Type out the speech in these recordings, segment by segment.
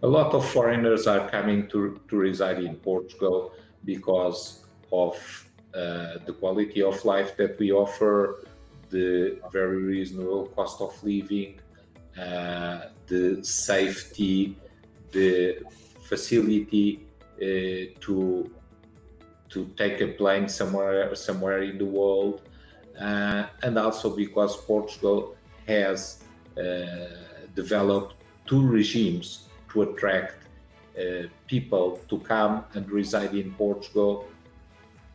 A lot of foreigners are coming to reside in Portugal because of the quality of life that we offer, the very reasonable cost of living, the safety, the facility to take a plane somewhere in the world, and also because Portugal has developed two regimes to attract people to come and reside in Portugal,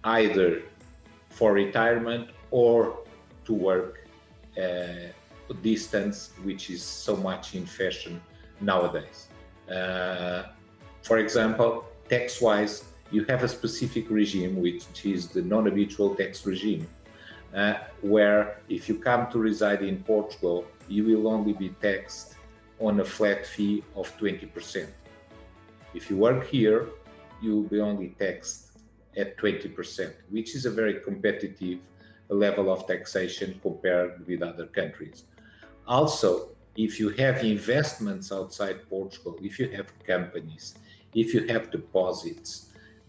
either for retirement or to work distance, which is so much in fashion nowadays. For example, tax-wise, you have a specific regime, which is the non-habitual tax regime, where if you come to reside in Portugal, you will only be taxed on a flat fee of 20%. If you work here, you will be only taxed at 20%, which is a very competitive level of taxation compared with other countries. Also, if you have investments outside Portugal, if you have companies, if you have deposits,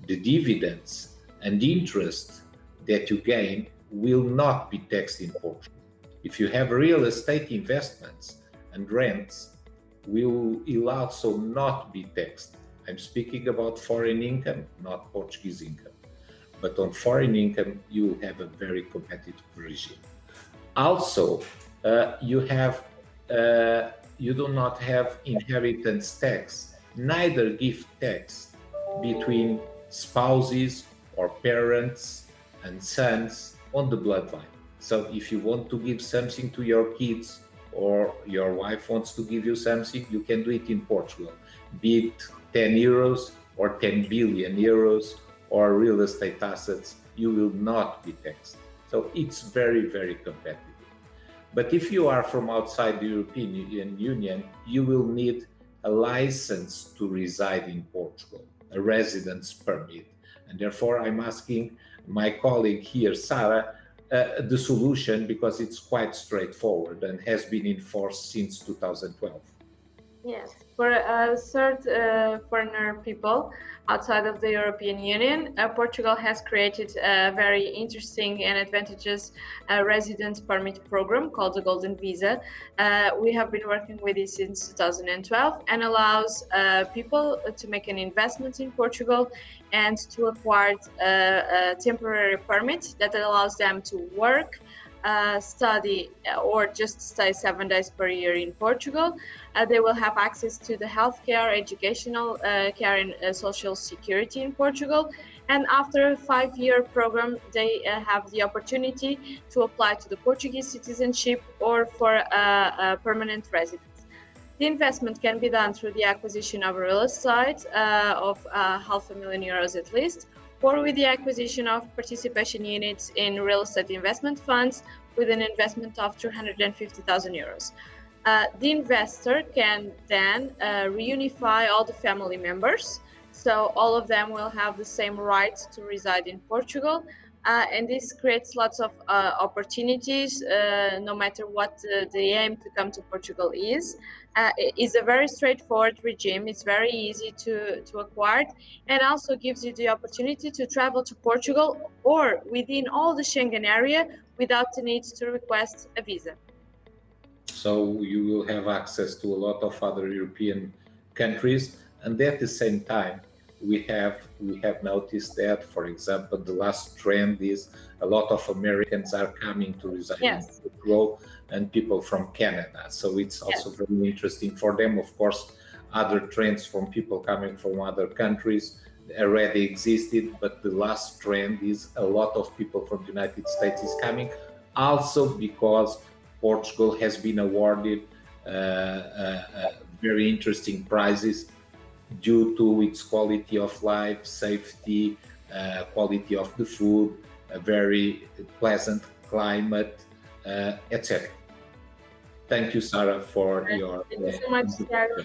the dividends and interest that you gain will not be taxed in Portugal. If you have real estate investments and rents, will also not be taxed. I'm speaking about foreign income, not Portuguese income. But on foreign income, you will have a very competitive regime. Also, you do not have inheritance tax, neither gift tax between spouses or parents and sons on the bloodline. So if you want to give something to your kids or your wife wants to give you something, you can do it in Portugal, be it 10 euros or 10 billion euros or real estate assets, you will not be taxed. So it's very, very competitive. But if you are from outside the European Union, you will need a license to reside in Portugal, a residence permit. And therefore, I'm asking my colleague here, Sara, the solution, because it's quite straightforward and has been enforced since 2012. Yes, for third foreigner people outside of the European Union, Portugal has created a very interesting and advantageous residence permit program called the Golden Visa. We have been working with it since 2012 and allows people to make an investment in Portugal and to acquire a temporary permit that allows them to work, study, or just stay 7 days per year in Portugal. They will have access to the healthcare, educational care, and social security in Portugal. And after a 5-year program, they have the opportunity to apply to the Portuguese citizenship or for a permanent residence. The investment can be done through the acquisition of a real estate of €500,000 at least, or with the acquisition of participation units in real estate investment funds with an investment of €250,000. The investor can then reunify all the family members, so all of them will have the same rights to reside in Portugal, and this creates lots of opportunities, no matter what the aim to come to Portugal is. It is a very straightforward regime. It's very easy to acquire, and also gives you the opportunity to travel to Portugal or within all the Schengen area without the need to request a visa. So you will have access to a lot of other European countries, and at the same time, we have noticed that, for example, the last trend is a lot of Americans are coming to reside in Portugal, and people from Canada. So it's also very interesting for them. Of course, other trends from people coming from other countries already existed, but the last trend is a lot of people from the United States is coming, also because Portugal has been awarded very interesting prizes due to its quality of life, safety, quality of the food, a very pleasant climate, etc. Thank you, Sara, for your Thank you so much, Tiago.